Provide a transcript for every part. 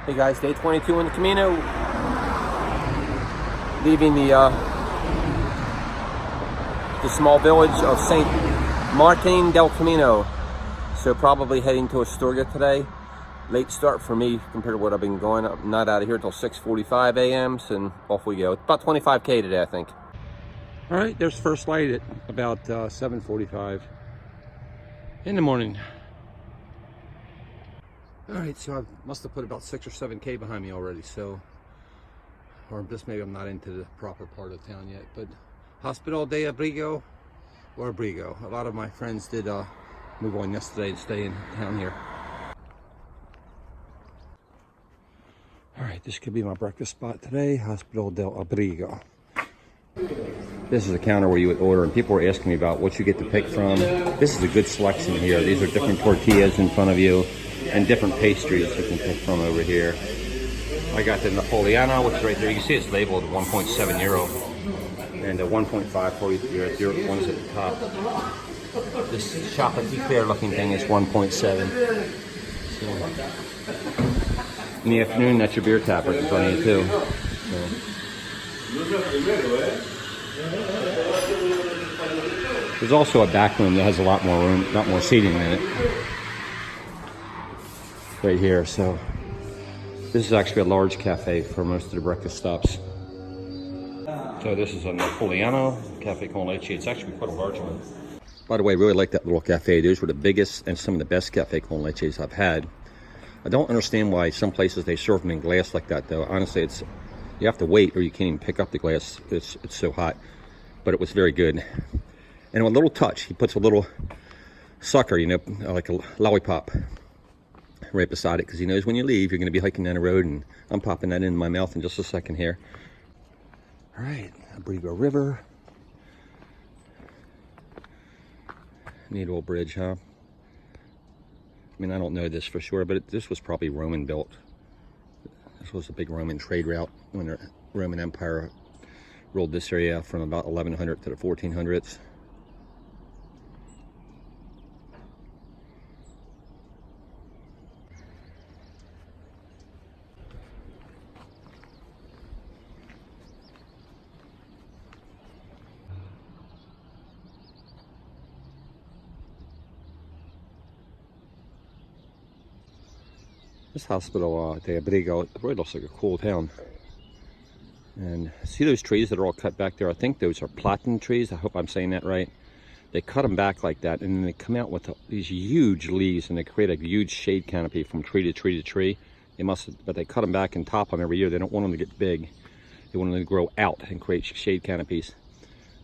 Hey guys, day 22 in the Camino. Leaving the small village of St. Martin del Camino. So probably heading to Astorga today. Late start for me compared to what I've been going. I'm not out of here until 6:45 a.m. and off we go. It's about 25K today, I think. All right, there's first light at about 7:45 in the morning. All right, so I must have put about 6 or 7K behind me already, so, or just maybe I'm not into the proper part of town yet, but Hospital de Abrigo, or Abrigo. A lot of my friends did move on yesterday to stay in town here. All right, this could be my breakfast spot today, Hospital del Abrigo. This is a counter where you would order, and people were asking me about what you get to pick from. This is a good selection here. These are different tortillas in front of you, and different pastries you can pick from over here. I got the Napoleano, which is right there. You can see it's labeled 1.7 euro, and the 1.5 for your ones at the top. This chocolatey clear looking thing is 1.7. So, in the afternoon, that's your beer tapper in front of you too. So. There's also a back room that has a lot more room, lot more seating in it. Right here, so this is actually a large cafe for most of the breakfast stops. So this is a Napoleano Cafe con Leche. It's actually quite a large one. By the way, I really like that little cafe. Those were the biggest and some of the best cafe con leches I've had. I don't understand why some places they serve them in glass like that, though. Honestly, it's you have to wait or you can't even pick up the glass. It's so hot, but it was very good. And a little touch, he puts a little sucker, you know, like a lollipop, right beside it, because he knows when you leave, you're going to be hiking down the road, and I'm popping that in my mouth in just a second here. All right, Abrigo River. Neat old bridge, huh? I mean, I don't know this for sure, but this was probably Roman built. This was a big Roman trade route when the Roman Empire ruled this area from about 1100 to the 1400s. This Hospital de Abrigo really looks like a cool town. And see those trees that are all cut back there? I think those are platen trees. I hope I'm saying that right. They cut them back like that, and then they come out with these huge leaves, and they create a huge shade canopy from tree to tree to tree. They must, but they cut them back and top them every year. They don't want them to get big. They want them to grow out and create shade canopies.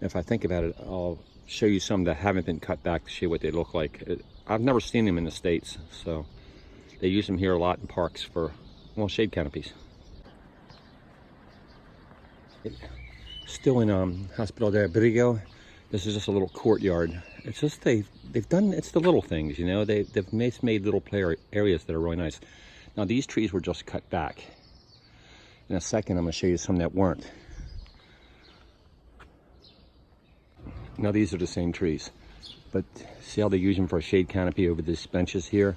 And if I think about it, I'll show you some that haven't been cut back to show what they look like. I've never seen them in the States, so they use them here a lot in parks for, well, shade canopies. Still in Hospital de Abrigo. This is just a little courtyard. It's just they've done, it's the little things, you know. They've made little play areas that are really nice. Now these trees were just cut back. In a second, I'm going to show you some that weren't. Now these are the same trees, but see how they use them for a shade canopy over these benches here?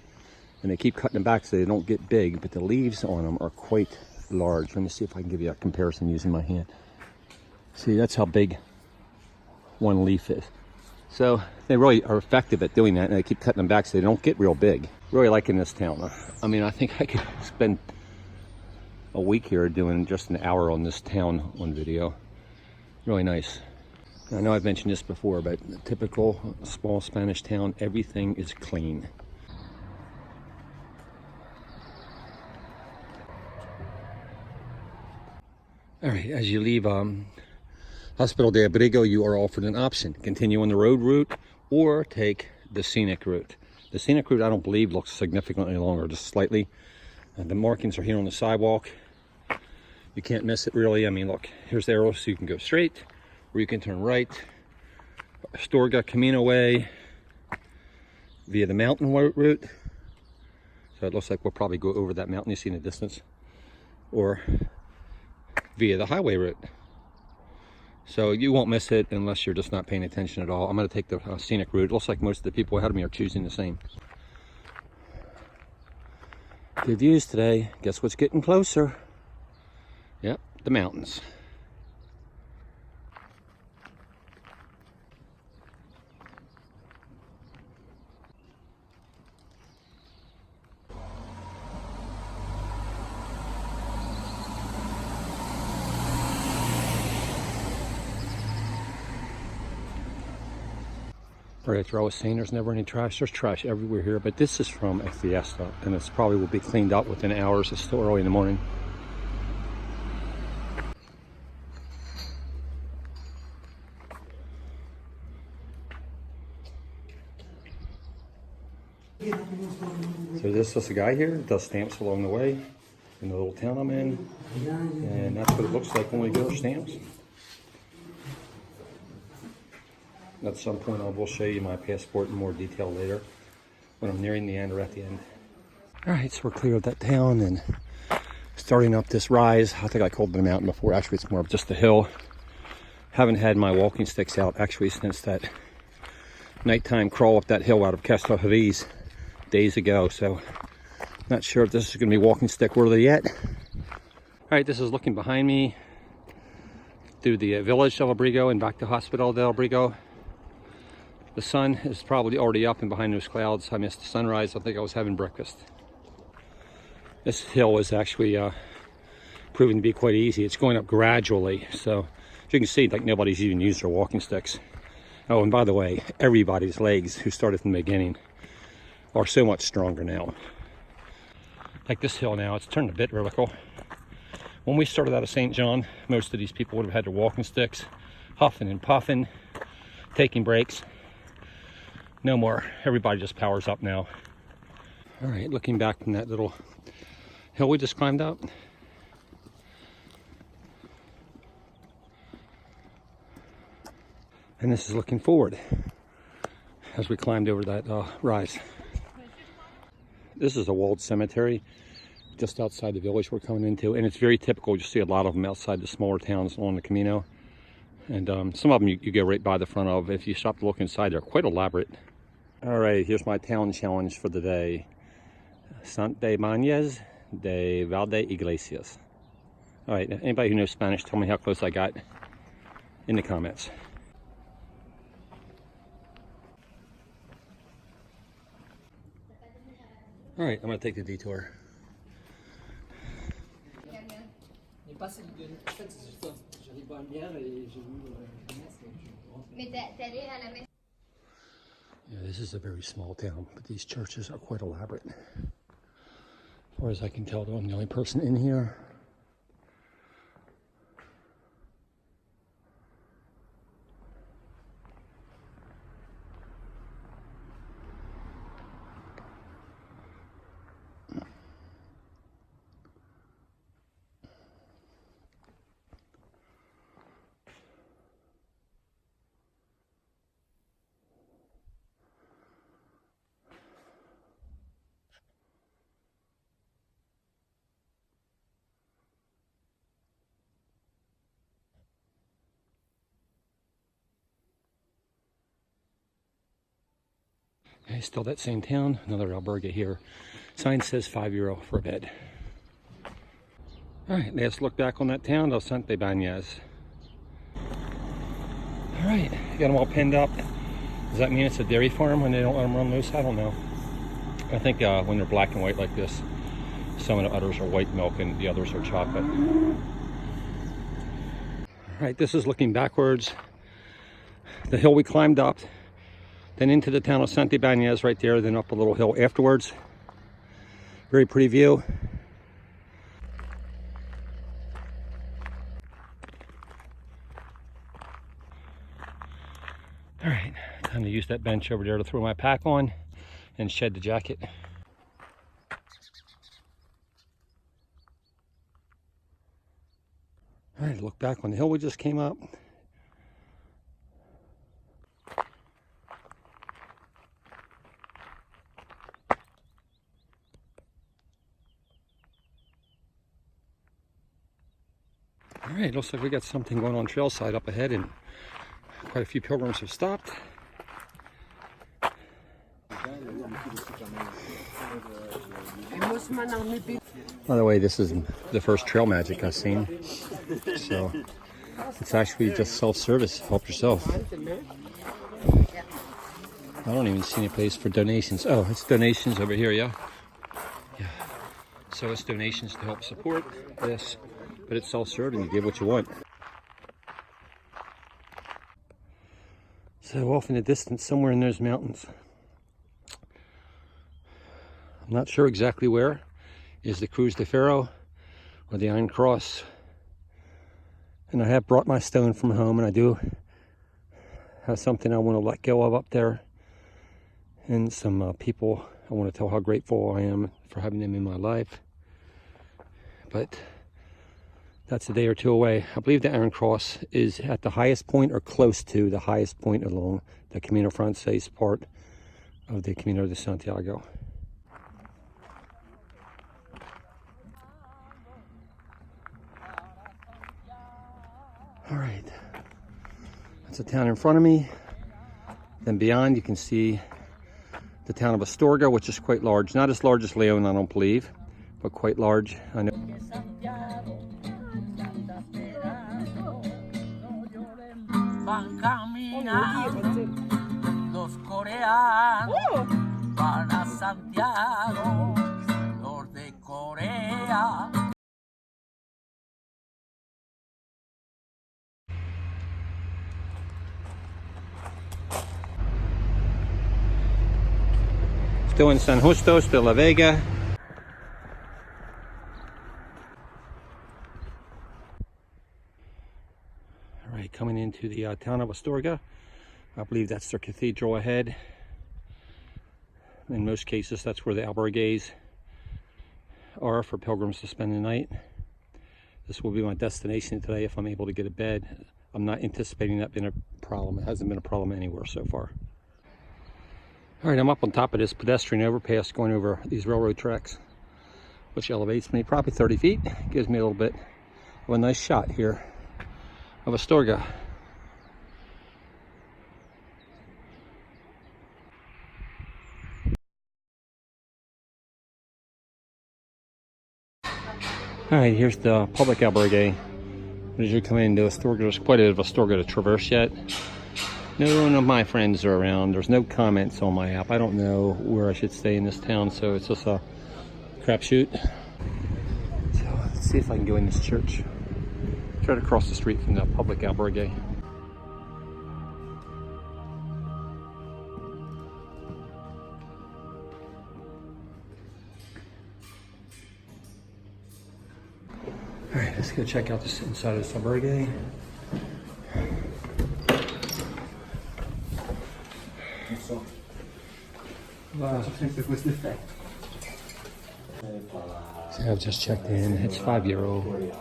And they keep cutting them back so they don't get big, but the leaves on them are quite large. Let me see if I can give you a comparison using my hand. See, that's how big one leaf is. So they really are effective at doing that, and they keep cutting them back so they don't get real big. Really liking this town. I mean, I think I could spend a week here doing just an hour on this town on video. Really nice. I know I've mentioned this before, but a typical small Spanish town, everything is clean. All right, as you leave Hospital de Abrigo, you are offered an option. Continue on the road route or take the scenic route. The scenic route, I don't believe, looks significantly longer, just slightly. The markings are here on the sidewalk. You can't miss it, really. I mean, look, here's the arrow, so you can go straight, or you can turn right. Astorga Camino way via the mountain route. So it looks like we'll probably go over that mountain you see in the distance. Or via the highway route. So you won't miss it unless you're just not paying attention at all. I'm going to take the scenic route. It looks like most of the people ahead of me are choosing the same. Good views today. Guess what's getting closer? Yep, the mountains. Right after I was saying there's never any trash. There's trash everywhere here, but this is from a fiesta, and it's probably will be cleaned up within hours. It's still early in the morning. So this is a guy here that does stamps along the way in the little town I'm in, and that's what it looks like when we get our stamps. At some point I will show you my passport in more detail later when I'm nearing the end or at the end. Alright, so we're clear of that town and starting up this rise. I think I called it a mountain before. Actually, it's more of just a hill. Haven't had my walking sticks out actually since that nighttime crawl up that hill out of Castel Havis days ago, so not sure if this is going to be walking stick worthy yet. Alright, this is looking behind me through the village of Abrigo and back to Hospital del Abrigo. The sun is probably already up and behind those clouds. I missed the sunrise. I think I was having breakfast. This hill is actually proving to be quite easy. It's going up gradually, so as you can see, like nobody's even used their walking sticks. Oh, and by the way, everybody's legs who started from the beginning are so much stronger now. Like this hill now, it's turned a bit vertical. When we started out of St. John, most of these people would have had their walking sticks, huffing and puffing, taking breaks. No more. Everybody just powers up now. All right, looking back from that little hill we just climbed up. And this is looking forward as we climbed over that rise. This is a walled cemetery just outside the village we're coming into, and it's very typical. You see a lot of them outside the smaller towns along the Camino, and some of them you go right by the front of. If you stop to look inside, they're quite elaborate. All right, here's my town challenge for the day. Santibanez de Valde Iglesias. All right, anybody who knows Spanish, tell me how close I got in the comments. All right, I'm gonna take the detour. Yeah, this is a very small town, but these churches are quite elaborate. As far as I can tell, though, I'm the only person in here. Okay, still that same town, another albergue here. Sign says €5 for a bed. All right, let's look back on that town, Los Santibanez. All right, got them all pinned up. Does that mean it's a dairy farm when they don't let them run loose? I don't know. I think when they're black and white like this, some of the others are white milk and the others are chocolate. All right, this is looking backwards. The hill we climbed up, then into the town of Santibanez right there, then up a little hill afterwards. Very pretty view. All right, time to use that bench over there to throw my pack on and shed the jacket. All right, look back on the hill we just came up. All right, looks like we got something going on trail side up ahead, and quite a few pilgrims have stopped. By the way, this is the first trail magic I've seen. So it's actually just self-service. Help yourself. I don't even see any place for donations. Oh, it's donations over here, yeah? Yeah. So it's donations to help support this, but it's self-serving. You give what you want. So off in the distance, somewhere in those mountains, I'm not sure exactly where, is the Cruz de Ferro or the Iron Cross. And I have brought my stone from home, and I do have something I want to let go of up there. And some people I want to tell how grateful I am for having them in my life. But that's a day or two away. I believe the Iron Cross is at the highest point or close to the highest point along the Camino Frances part of the Camino de Santiago. All right, that's the town in front of me. Then beyond you can see the town of Astorga, which is quite large. Not as large as Leon, I don't believe, but quite large. I know. Van caminando los coreanos para Santiago, los de Corea. Still in San Justo de la Vega. All right, coming into the town of Astorga. I believe that's their cathedral ahead. In most cases, that's where the albergues are for pilgrims to spend the night. This will be my destination today if I'm able to get a bed. I'm not anticipating that being a problem. It hasn't been a problem anywhere so far. All right, I'm up on top of this pedestrian overpass going over these railroad tracks, which elevates me probably 30 feet. Gives me a little bit of a nice shot here of Astorga. All right, here's the public albergue. As you come into Astorga, there's quite a bit of Astorga to traverse yet. No one of my friends are around. There's no comments on my app. I don't know where I should stay in this town, so it's just a crapshoot. So let's see if I can go in this church. Try to cross the street from the public albergue. All right, let's go check out this inside of this albergue. So I've just checked in. It's €5,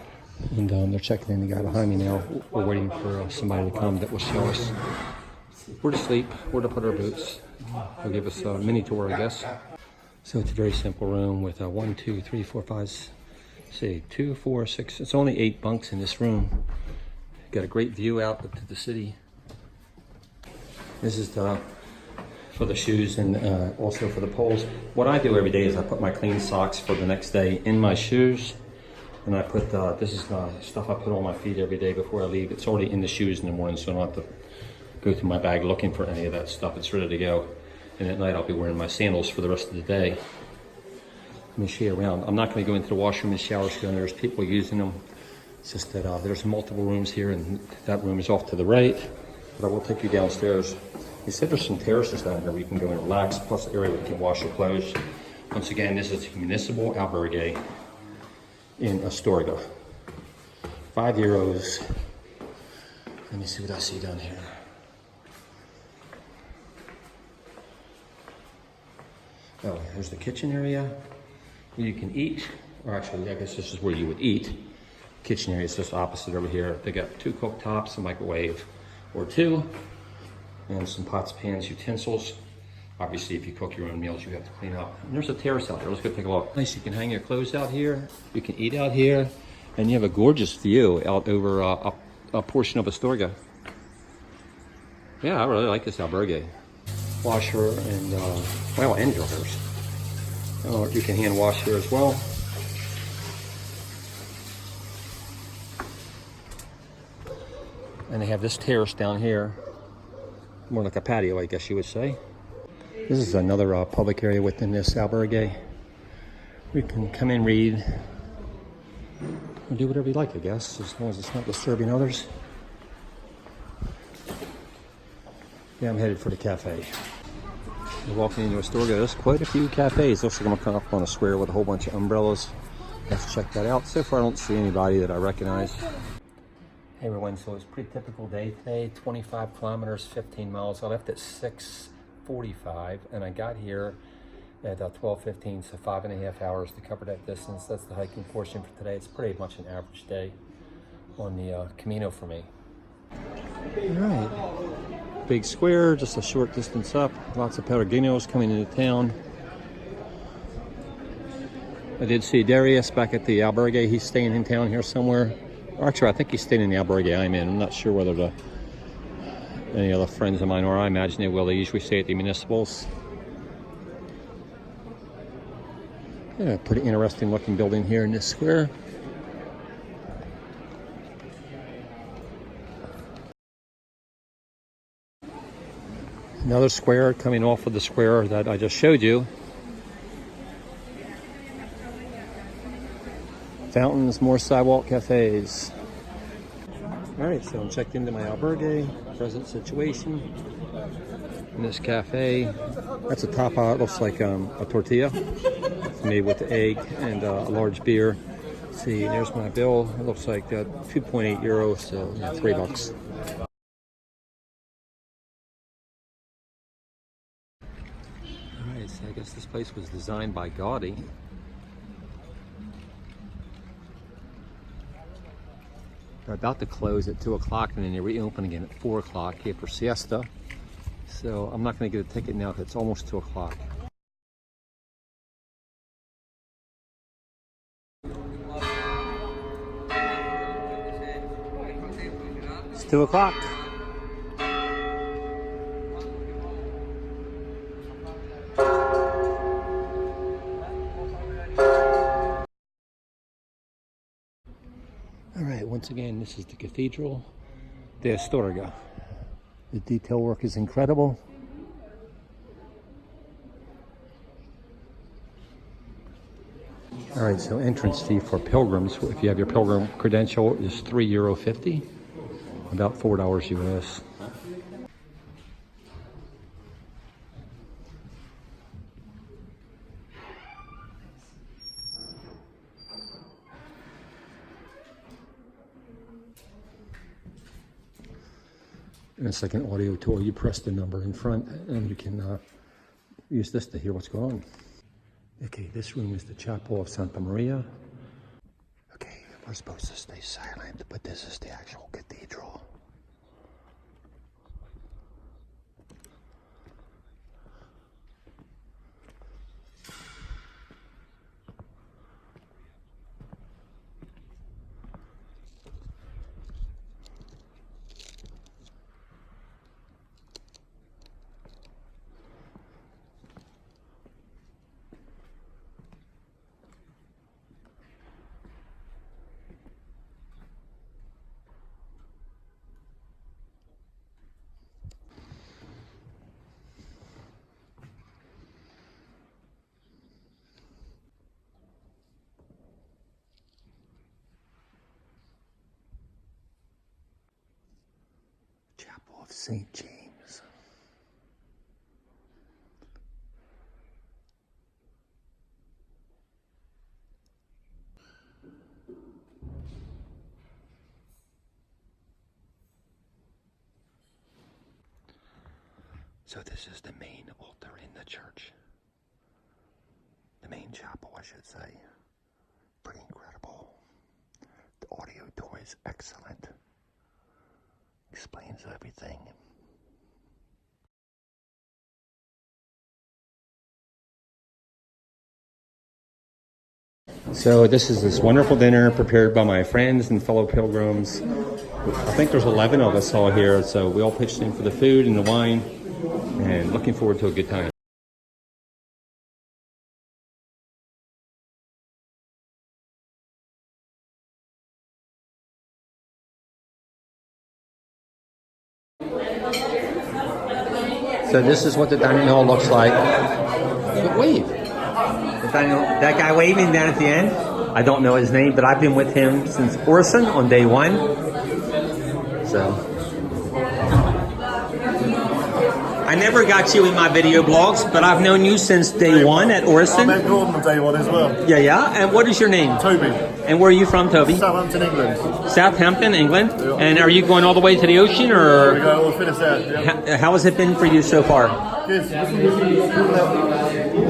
and they're checking in the guy behind me now. We're waiting for somebody to come that will show us where to sleep, where to put our boots. They'll give us a mini tour, I guess. So it's a very simple room with 1, 2, 3, 4, 5, say 2, 4, 6. It's only 8 bunks in this room. Got a great view out to the city. This is for the shoes and also for the poles. What I do every day is I put my clean socks for the next day in my shoes, and I put this is stuff I put on my feet every day before I leave. It's already in the shoes in the morning, so I don't have to go through my bag looking for any of that stuff. It's ready to go, and at night I'll be wearing my sandals for the rest of the day. Let me show you around. I'm not going to go into the washroom and showers because there's people using them. It's just that there's multiple rooms here, and that room is off to the right, but I will take you downstairs. He said there's some terraces down here where you can go and relax, plus the area where you can wash your clothes. Once again, this is a municipal albergue in Astorga. €5. Let me see what I see down here. Oh, here's the kitchen area where you can eat, or actually, I guess this is where you would eat. Kitchen area is just opposite over here. They got 2 cooktops, a microwave or 2. And some pots, pans, utensils. Obviously, if you cook your own meals, you have to clean up. And there's a terrace out there. Let's go take a look. Nice, you can hang your clothes out here. You can eat out here. And you have a gorgeous view out over a portion of Astorga. Yeah, I really like this albergue. Washer and, well, and dryers. Oh, you can hand wash here as well. And they have this terrace down here, more like a patio, I guess you would say. This is another public area within this albergue. We can come in, read, and do whatever you like, I guess, as long as it's not disturbing others. Yeah, I'm headed for the cafe. We're walking into Astorga. There's quite a few cafes. Looks like I'm gonna come up on a square with a whole bunch of umbrellas. Let's check that out. So far, I don't see anybody that I recognize. Hey everyone, so it's a pretty typical day today. 25 kilometers, 15 miles. I left at 6:45 and I got here at 12:15, so 5.5 hours to cover that distance. That's the hiking portion for today. It's pretty much an average day on the Camino for me. All right, big square, just a short distance up. Lots of Peregrinos coming into town. I did see Darius back at the albergue. He's staying in town here somewhere. Actually, I think he's staying in the albergue I'm in. I'm not sure whether any other friends of mine are. I imagine they will. They usually stay at the municipals. Yeah, pretty interesting looking building here in this square. Another square coming off of the square that I just showed you. Fountains, more sidewalk cafes. All right, so I'm checked into my albergue, present situation. In this cafe, that's a tapa. It looks like a tortilla. It's made with the egg and a large beer. Let's see, there's my bill. It looks like 2.8 euros, so $3. All right, so I guess this place was designed by Gaudi. They're about to close at 2 o'clock and then they reopen again at 4 o'clock here for siesta. So I'm not going to get a ticket now because it's almost 2 o'clock. It's 2 o'clock. All right, once again, this is the Cathedral de Astorga. The detail work is incredible. All right, so entrance fee for pilgrims, if you have your pilgrim credential, is €3.50, about $4 US. And it's like an audio tour. You press the number in front and you can use this to hear what's going on. Okay, this room is the Chapel of Santa Maria. Okay, we're supposed to stay silent, but this is the actual cathedral. Chapel of St. James. So this is the main altar in the church. The main chapel, I should say. Pretty incredible. The audio tour is excellent. Explains everything. So this is this wonderful dinner prepared by my friends and fellow pilgrims. I think there's 11 of us all here, so we all pitched in for the food and the wine, and looking forward to a good time. So this is what the dining hall looks like. So wave. That guy waving down at the end, I don't know his name, but I've been with him since Orson on day 1. So I never got you in my video blogs, but I've known you since day 1 at Orson. I met Gordon on day 1 as well. Yeah. And what is your name? Toby. And where are you from, Toby? Southampton, England. Southampton, England. Yeah. And are you going all the way to the ocean, or? We go all finish out. Yeah. How has it been for you so far? Good.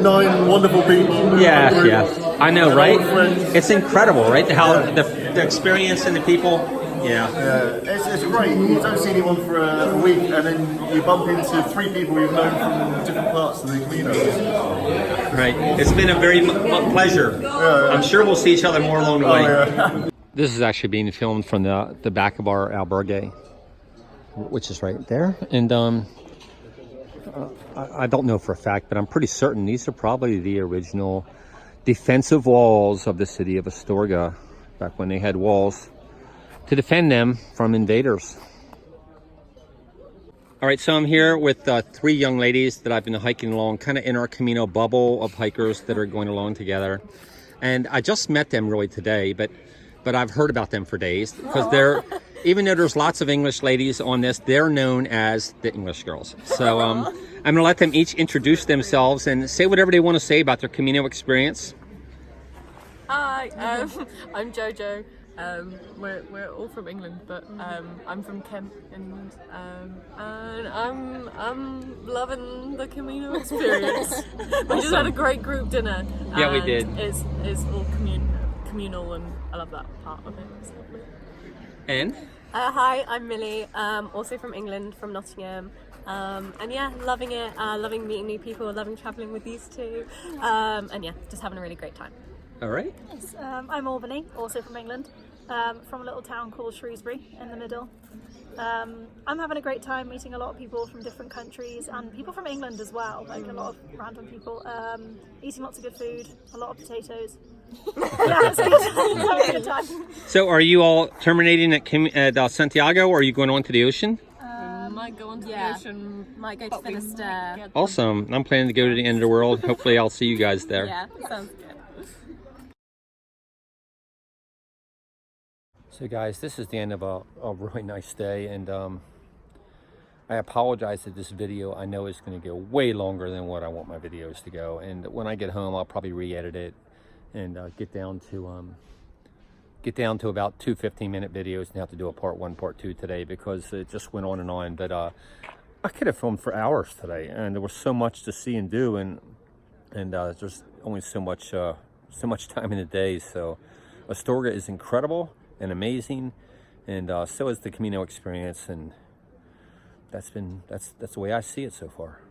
9 wonderful people. Yes. I know, right? Friends. It's incredible, right? How the experience and the people. Yeah, it's great. You don't see anyone for a week, and then you bump into 3 people you've known from different parts of the Camino. Right. It's been a very pleasure. I'm sure we'll see each other more along the way. Yeah. This is actually being filmed from the back of our albergue, which is right there. And I don't know for a fact, but I'm pretty certain these are probably the original defensive walls of the city of Astorga, back when they had walls to defend them from invaders. All right, so I'm here with 3 young ladies that I've been hiking along, kind of in our Camino bubble of hikers that are going along together. And I just met them really today, but I've heard about them for days, because they're, even though there's lots of English ladies on this, they're known as the English girls. So I'm gonna let them each introduce themselves and say whatever they want to say about their Camino experience. Hi, I'm Jojo. We're all from England, but I'm from Kent, and I'm loving the Camino experience. We just had a great group dinner. Yeah, we did. It's all communal, and I love that part of it. It's lovely. And? Hi, I'm Millie. Also from England, from Nottingham. And yeah, loving it. Loving meeting new people. Loving travelling with these 2. And yeah, just having a really great time. All right. Yes, I'm Albany, also from England, from a little town called Shrewsbury in the middle. I'm having a great time meeting a lot of people from different countries, and people from England as well, like a lot of random people, eating lots of good food, a lot of potatoes. Yeah, it's good. It's having a good time. So are you all terminating at Santiago, or are you going on to the ocean? Might go on to the ocean. Might go to Finisterre. Awesome. I'm planning to go to the end of the world. Hopefully I'll see you guys there. Yeah, sounds good. So guys, this is the end of a really nice day, and I apologize that this video, I know is going to go way longer than what I want my videos to go, and when I get home I'll probably re-edit it and get down to about 2 15-minute videos, and have to do a part 1, part 2 today, because it just went on and on. But I could have filmed for hours today, and there was so much to see and do, and there's only so much time in the day. So Astorga is incredible and amazing, and so is the Camino experience, and that's the way I see it so far.